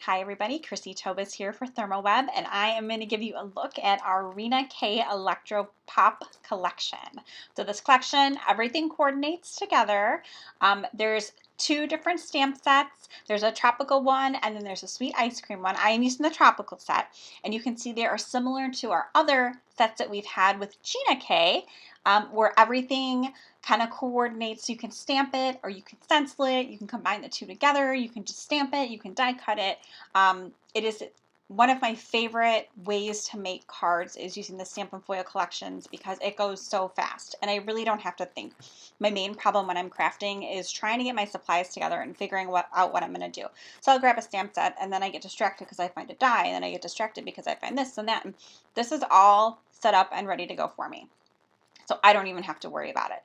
Hi everybody, Chrissie Tobas here for ThermOWeb, and I am going to give you a look at our Rina K Electro Pop collection. So this collection, everything coordinates together. There's two different stamp sets. There's a tropical one and then there's a sweet ice cream one. I am using the tropical set, and you can see they are similar to our other sets that we've had with Gina K, where everything kind of coordinates. You can stamp it or you can stencil it, you can combine the two together, you can just stamp it, you can die cut it. It is one of my favorite ways to make cards is using the Stamp and Foil collections because it goes so fast and I really don't have to think. My main problem when I'm crafting is trying to get my supplies together and figuring out what I'm going to do. So I'll grab a stamp set and then I get distracted because I find a die, and then I get distracted because I find this and that. And this is all set up and ready to go for me. So I don't even have to worry about it.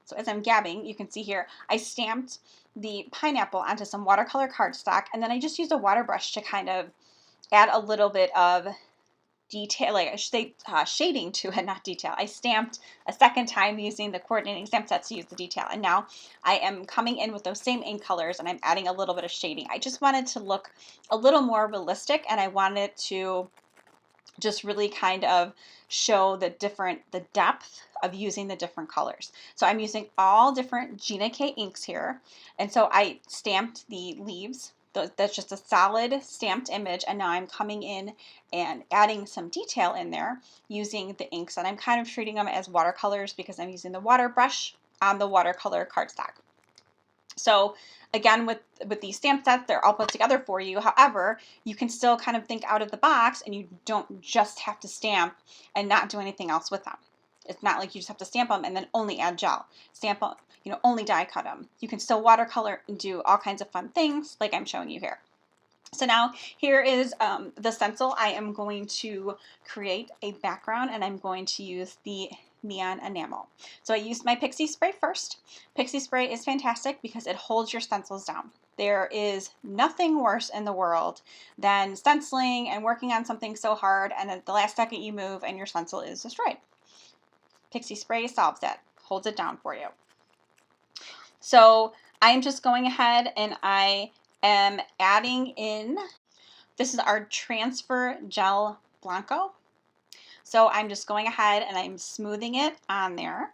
So as I'm gabbing, you can see here, I stamped the pineapple onto some watercolor cardstock, and then I just used a water brush to kind of add a little bit of detail, like I should say shading to it, not detail. I stamped a second time using the coordinating stamp sets to use the detail, and now I am coming in with those same ink colors and I'm adding a little bit of shading. I just wanted to look a little more realistic, and I wanted to just really kind of show the depth of using the different colors. So I'm using all different Gina K inks here. And so I stamped the leaves. That's just a solid stamped image. And now I'm coming in and adding some detail in there using the inks. And I'm kind of treating them as watercolors because I'm using the water brush on the watercolor cardstock. So again, with these stamp sets, they're all put together for you. However, you can still kind of think out of the box, and you don't just have to stamp and not do anything else with them. It's not like you just have to stamp them and then only add gel. Stamp them, only die cut them. You can still watercolor and do all kinds of fun things like I'm showing you here. So now here is the stencil. I am going to create a background, and I'm going to use the neon enamel. So I used my Pixie Spray first. Pixie Spray is fantastic because it holds your stencils down. There is nothing worse in the world than stenciling and working on something so hard, and at the last second you move and your stencil is destroyed. Pixie Spray solves that, holds it down for you. So I'm just going ahead and I am adding in, this is our transfer gel Blanco. So I'm just going ahead and I'm smoothing it on there.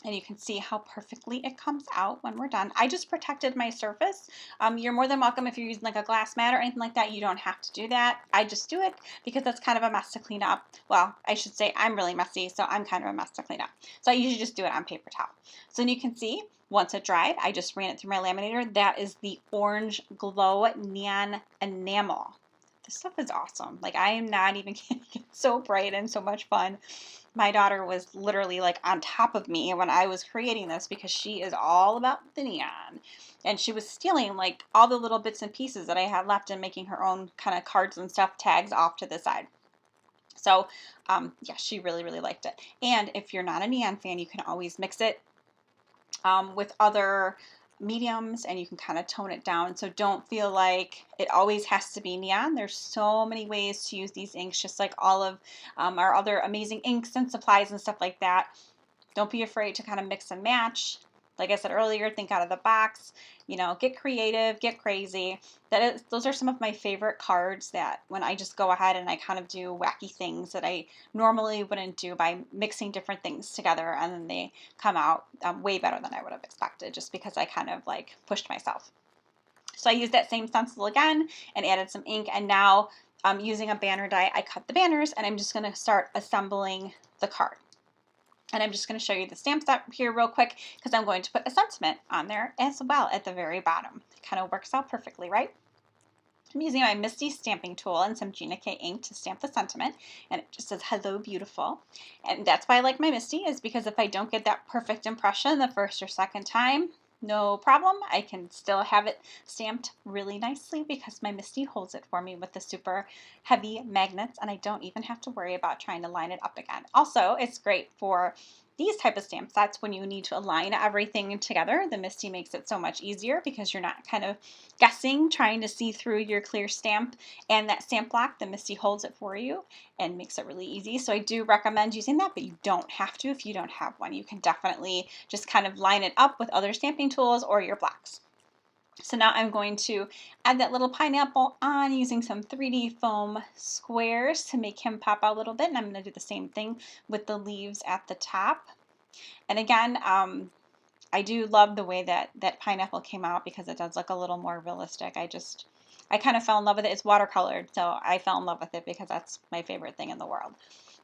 And you can see how perfectly it comes out when we're done. I just protected my surface. You're more than welcome if you're using like a glass mat or anything like that. You don't have to do that. I just do it because that's kind of a mess to clean up. Well, I should say I'm really messy, so I'm kind of a mess to clean up. So I usually just do it on paper towel. So then you can see once it dried, I just ran it through my laminator. That is the Orange Glow Neon Enamel. This stuff is awesome. Like, I am not even kidding. It's so bright and so much fun. My daughter was literally like on top of me when I was creating this because she is all about the neon. And she was stealing like all the little bits and pieces that I had left and making her own kind of cards and stuff tags off to the side. So yeah, she really, really liked it. And if you're not a neon fan, you can always mix it with other mediums and you can kind of tone it down. So don't feel like it always has to be neon. There's so many ways to use these inks, just like all of our other amazing inks and supplies and stuff like that. Don't be afraid to kind of mix and match. Like I said earlier, think out of the box, get creative, get crazy. Those are some of my favorite cards that when I just go ahead and I kind of do wacky things that I normally wouldn't do by mixing different things together, and then they come out way better than I would have expected just because I kind of like pushed myself. So I used that same stencil again and added some ink, and now using a banner die, I cut the banners and I'm just going to start assembling the card. And I'm just going to show you the stamp set here real quick because I'm going to put a sentiment on there as well at the very bottom. It kind of works out perfectly, right? I'm using my Misti stamping tool and some Gina K ink to stamp the sentiment, and it just says hello beautiful. And that's why I like my Misti, is because if I don't get that perfect impression the first or second time, no problem. I can still have it stamped really nicely because my Misti holds it for me with the super heavy magnets, and I don't even have to worry about trying to line it up again. Also, it's great for these type of stamp sets when you need to align everything together. The Misti makes it so much easier because you're not kind of guessing, trying to see through your clear stamp and that stamp block. The Misti holds it for you and makes it really easy. So I do recommend using that, but you don't have to if you don't have one. You can definitely just kind of line it up with other stamping tools or your blocks. So now I'm going to add that little pineapple on using some 3D foam squares to make him pop out a little bit. And I'm going to do the same thing with the leaves at the top. And again, I do love the way that pineapple came out because it does look a little more realistic. I kind of fell in love with it. It's watercolored, so I fell in love with it because that's my favorite thing in the world.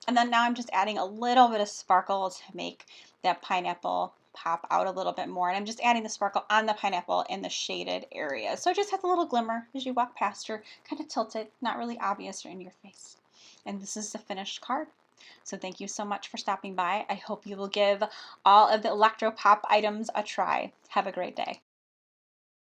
And then now I'm just adding a little bit of sparkle to make that pineapple pop out a little bit more. And I'm just adding the sparkle on the pineapple in the shaded area. So it just has a little glimmer as you walk past her, kind of tilted, not really obvious or in your face. And this is the finished card. So thank you so much for stopping by. I hope you will give all of the Electro Pop items a try. Have a great day.